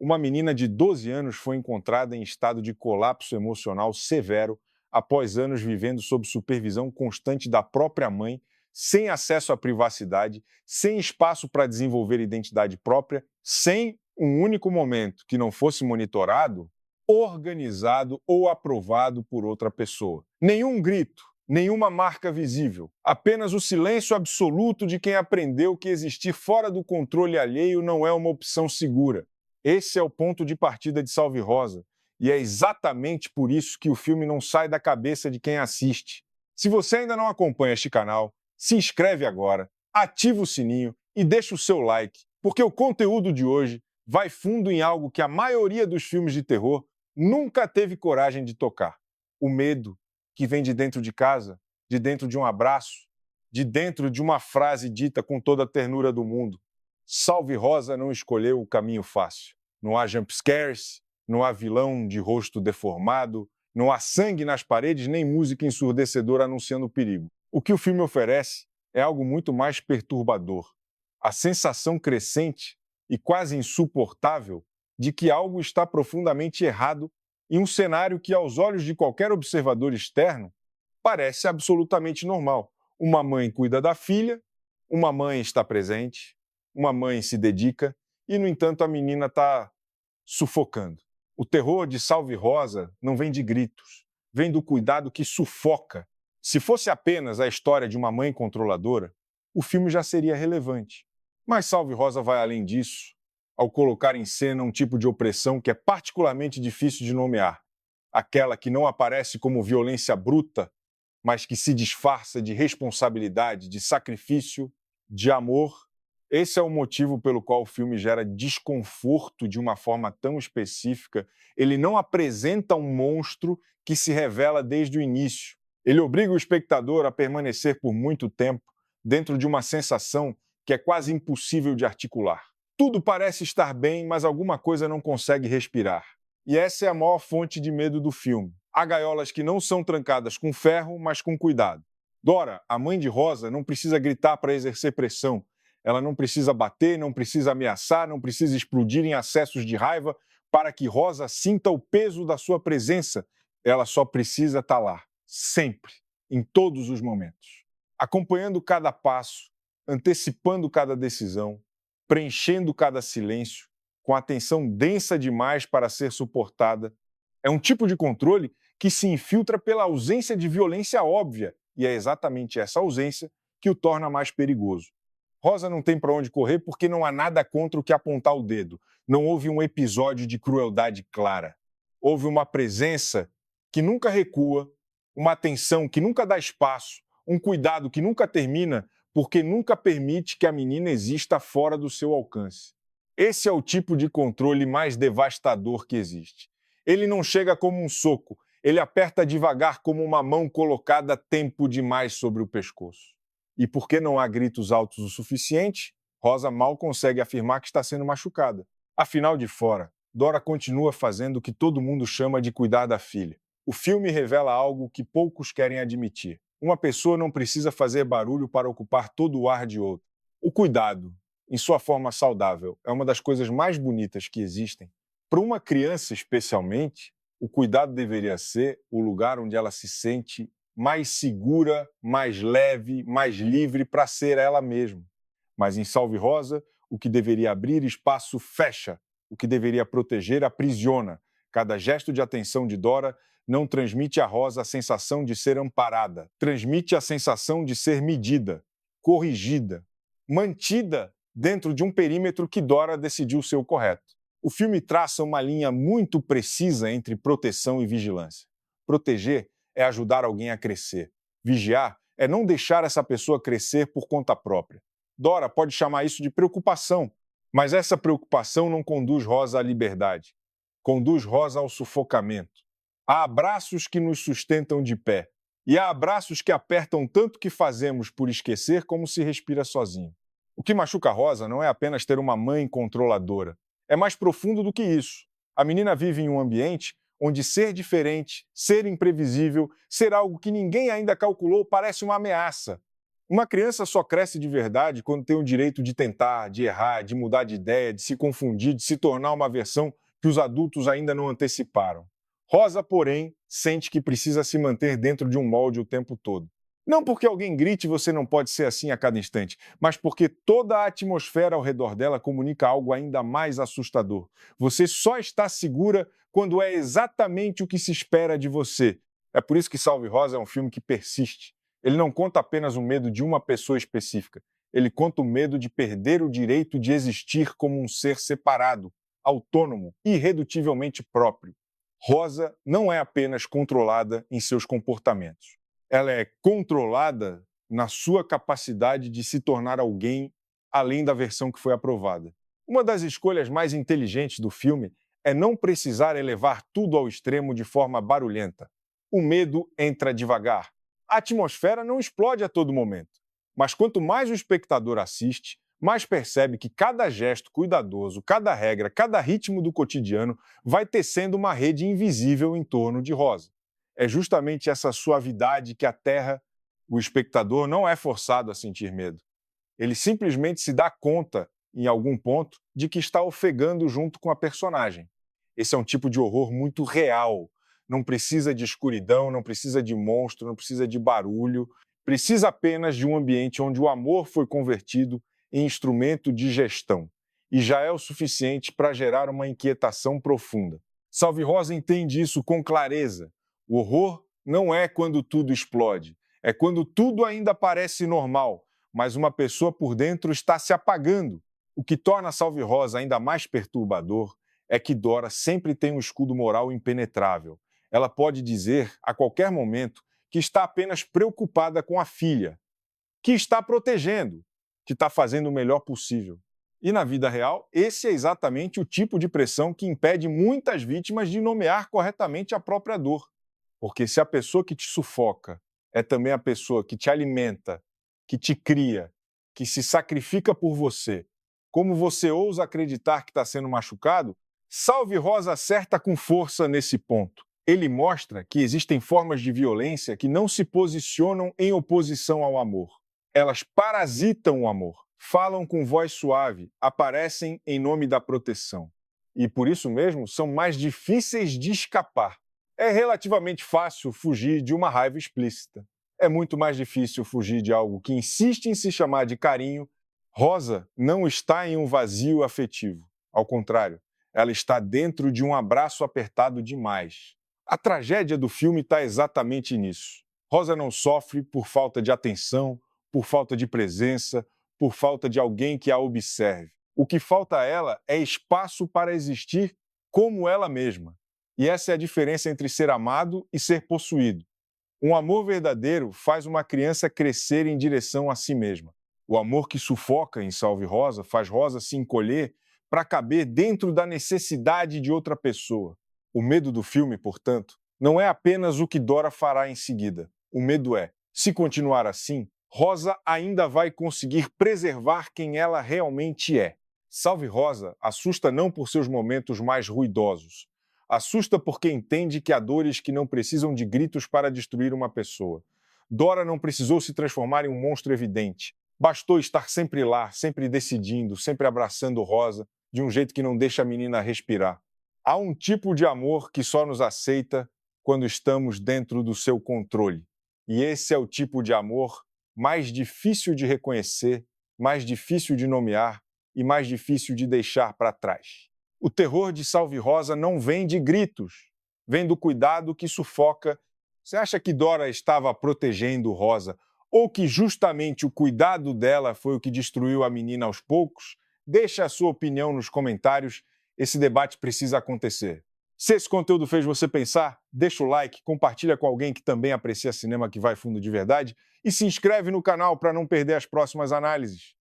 Uma menina de 12 anos foi encontrada em estado de colapso emocional severo após anos vivendo sob supervisão constante da própria mãe, sem acesso à privacidade, sem espaço para desenvolver identidade própria, sem um único momento que não fosse monitorado, organizado ou aprovado por outra pessoa. Nenhum grito, nenhuma marca visível, apenas o silêncio absoluto de quem aprendeu que existir fora do controle alheio não é uma opção segura. Esse é o ponto de partida de Salve Rosa, e é exatamente por isso que o filme não sai da cabeça de quem assiste. Se você ainda não acompanha este canal, se inscreve agora, ativa o sininho e deixa o seu like, porque o conteúdo de hoje vai fundo em algo que a maioria dos filmes de terror nunca teve coragem de tocar: o medo que vem de dentro de casa, de dentro de um abraço, de dentro de uma frase dita com toda a ternura do mundo. Salve Rosa não escolheu o caminho fácil. Não há jumpscares, não há vilão de rosto deformado, não há sangue nas paredes, nem música ensurdecedora anunciando o perigo. O que o filme oferece é algo muito mais perturbador. A sensação crescente e quase insuportável de que algo está profundamente errado em um cenário que, aos olhos de qualquer observador externo, parece absolutamente normal. Uma mãe cuida da filha, uma mãe está presente, uma mãe se dedica e, no entanto, a menina está sufocando. O terror de Salve Rosa não vem de gritos, vem do cuidado que sufoca. Se fosse apenas a história de uma mãe controladora, o filme já seria relevante. Mas Salve Rosa vai além disso, ao colocar em cena um tipo de opressão que é particularmente difícil de nomear. Aquela que não aparece como violência bruta, mas que se disfarça de responsabilidade, de sacrifício, de amor. Esse é o motivo pelo qual o filme gera desconforto de uma forma tão específica. Ele não apresenta um monstro que se revela desde o início. Ele obriga o espectador a permanecer por muito tempo dentro de uma sensação que é quase impossível de articular. Tudo parece estar bem, mas alguma coisa não consegue respirar. E essa é a maior fonte de medo do filme. Há gaiolas que não são trancadas com ferro, mas com cuidado. Dora, a mãe de Rosa, não precisa gritar para exercer pressão. Ela não precisa bater, não precisa ameaçar, não precisa explodir em acessos de raiva para que Rosa sinta o peso da sua presença. Ela só precisa estar lá, sempre, em todos os momentos. Acompanhando cada passo, antecipando cada decisão, preenchendo cada silêncio, com atenção densa demais para ser suportada. É um tipo de controle que se infiltra pela ausência de violência óbvia, e é exatamente essa ausência que o torna mais perigoso. Rosa não tem para onde correr porque não há nada contra o que apontar o dedo. Não houve um episódio de crueldade clara. Houve uma presença que nunca recua, uma atenção que nunca dá espaço, um cuidado que nunca termina, porque nunca permite que a menina exista fora do seu alcance. Esse é o tipo de controle mais devastador que existe. Ele não chega como um soco, ele aperta devagar como uma mão colocada tempo demais sobre o pescoço. E porque não há gritos altos o suficiente, Rosa mal consegue afirmar que está sendo machucada. Afinal de fora, Dora continua fazendo o que todo mundo chama de cuidar da filha. O filme revela algo que poucos querem admitir. Uma pessoa não precisa fazer barulho para ocupar todo o ar de outra. O cuidado, em sua forma saudável, é uma das coisas mais bonitas que existem. Para uma criança, especialmente, o cuidado deveria ser o lugar onde ela se sente mais segura, mais leve, mais livre para ser ela mesma. Mas em Salve Rosa, o que deveria abrir espaço fecha, o que deveria proteger aprisiona. Cada gesto de atenção de Dora não transmite a Rosa a sensação de ser amparada, transmite a sensação de ser medida, corrigida, mantida dentro de um perímetro que Dora decidiu ser o correto. O filme traça uma linha muito precisa entre proteção e vigilância. Proteger é ajudar alguém a crescer. Vigiar é não deixar essa pessoa crescer por conta própria. Dora pode chamar isso de preocupação, mas essa preocupação não conduz Rosa à liberdade. Conduz Rosa ao sufocamento. Há abraços que nos sustentam de pé, e há abraços que apertam tanto que fazemos por esquecer como se respira sozinho. O que machuca Rosa não é apenas ter uma mãe controladora. É mais profundo do que isso. A menina vive em um ambiente onde ser diferente, ser imprevisível, ser algo que ninguém ainda calculou parece uma ameaça. Uma criança só cresce de verdade quando tem o direito de tentar, de errar, de mudar de ideia, de se confundir, de se tornar uma versão que os adultos ainda não anteciparam. Rosa, porém, sente que precisa se manter dentro de um molde o tempo todo. Não porque alguém grite você não pode ser assim a cada instante, mas porque toda a atmosfera ao redor dela comunica algo ainda mais assustador. Você só está segura quando é exatamente o que se espera de você. É por isso que Salve Rosa é um filme que persiste. Ele não conta apenas o medo de uma pessoa específica. Ele conta o medo de perder o direito de existir como um ser separado, autônomo, irredutivelmente próprio. Rosa não é apenas controlada em seus comportamentos. Ela é controlada na sua capacidade de se tornar alguém além da versão que foi aprovada. Uma das escolhas mais inteligentes do filme é não precisar elevar tudo ao extremo de forma barulhenta. O medo entra devagar. A atmosfera não explode a todo momento. Mas quanto mais o espectador assiste, mais percebe que cada gesto cuidadoso, cada regra, cada ritmo do cotidiano vai tecendo uma rede invisível em torno de Rosa. É justamente essa suavidade que aterra o espectador, não é forçado a sentir medo. Ele simplesmente se dá conta, em algum ponto, de que está ofegando junto com a personagem. Esse é um tipo de horror muito real. Não precisa de escuridão, não precisa de monstro, não precisa de barulho. Precisa apenas de um ambiente onde o amor foi convertido em instrumento de gestão. E já é o suficiente para gerar uma inquietação profunda. Salve Rosa entende isso com clareza. O horror não é quando tudo explode, é quando tudo ainda parece normal, mas uma pessoa por dentro está se apagando. O que torna Salve Rosa ainda mais perturbador é que Dora sempre tem um escudo moral impenetrável. Ela pode dizer, a qualquer momento, que está apenas preocupada com a filha, que está protegendo, que está fazendo o melhor possível. E na vida real, esse é exatamente o tipo de pressão que impede muitas vítimas de nomear corretamente a própria dor. Porque se a pessoa que te sufoca é também a pessoa que te alimenta, que te cria, que se sacrifica por você, como você ousa acreditar que está sendo machucado, Salve Rosa acerta com força nesse ponto. Ele mostra que existem formas de violência que não se posicionam em oposição ao amor. Elas parasitam o amor, falam com voz suave, aparecem em nome da proteção. E por isso mesmo são mais difíceis de escapar. É relativamente fácil fugir de uma raiva explícita. É muito mais difícil fugir de algo que insiste em se chamar de carinho. Rosa não está em um vazio afetivo. Ao contrário, ela está dentro de um abraço apertado demais. A tragédia do filme está exatamente nisso. Rosa não sofre por falta de atenção, por falta de presença, por falta de alguém que a observe. O que falta a ela é espaço para existir como ela mesma. E essa é a diferença entre ser amado e ser possuído. Um amor verdadeiro faz uma criança crescer em direção a si mesma. O amor que sufoca em Salve Rosa faz Rosa se encolher para caber dentro da necessidade de outra pessoa. O medo do filme, portanto, não é apenas o que Dora fará em seguida. O medo é, se continuar assim, Rosa ainda vai conseguir preservar quem ela realmente é. Salve Rosa assusta não por seus momentos mais ruidosos. Assusta porque entende que há dores que não precisam de gritos para destruir uma pessoa. Dora não precisou se transformar em um monstro evidente. Bastou estar sempre lá, sempre decidindo, sempre abraçando Rosa, de um jeito que não deixa a menina respirar. Há um tipo de amor que só nos aceita quando estamos dentro do seu controle. E esse é o tipo de amor mais difícil de reconhecer, mais difícil de nomear e mais difícil de deixar para trás. O terror de Salve Rosa não vem de gritos, vem do cuidado que sufoca. Você acha que Dora estava protegendo Rosa ou que justamente o cuidado dela foi o que destruiu a menina aos poucos? Deixe a sua opinião nos comentários, esse debate precisa acontecer. Se esse conteúdo fez você pensar, deixa o like, compartilha com alguém que também aprecia cinema que vai fundo de verdade e se inscreve no canal para não perder as próximas análises.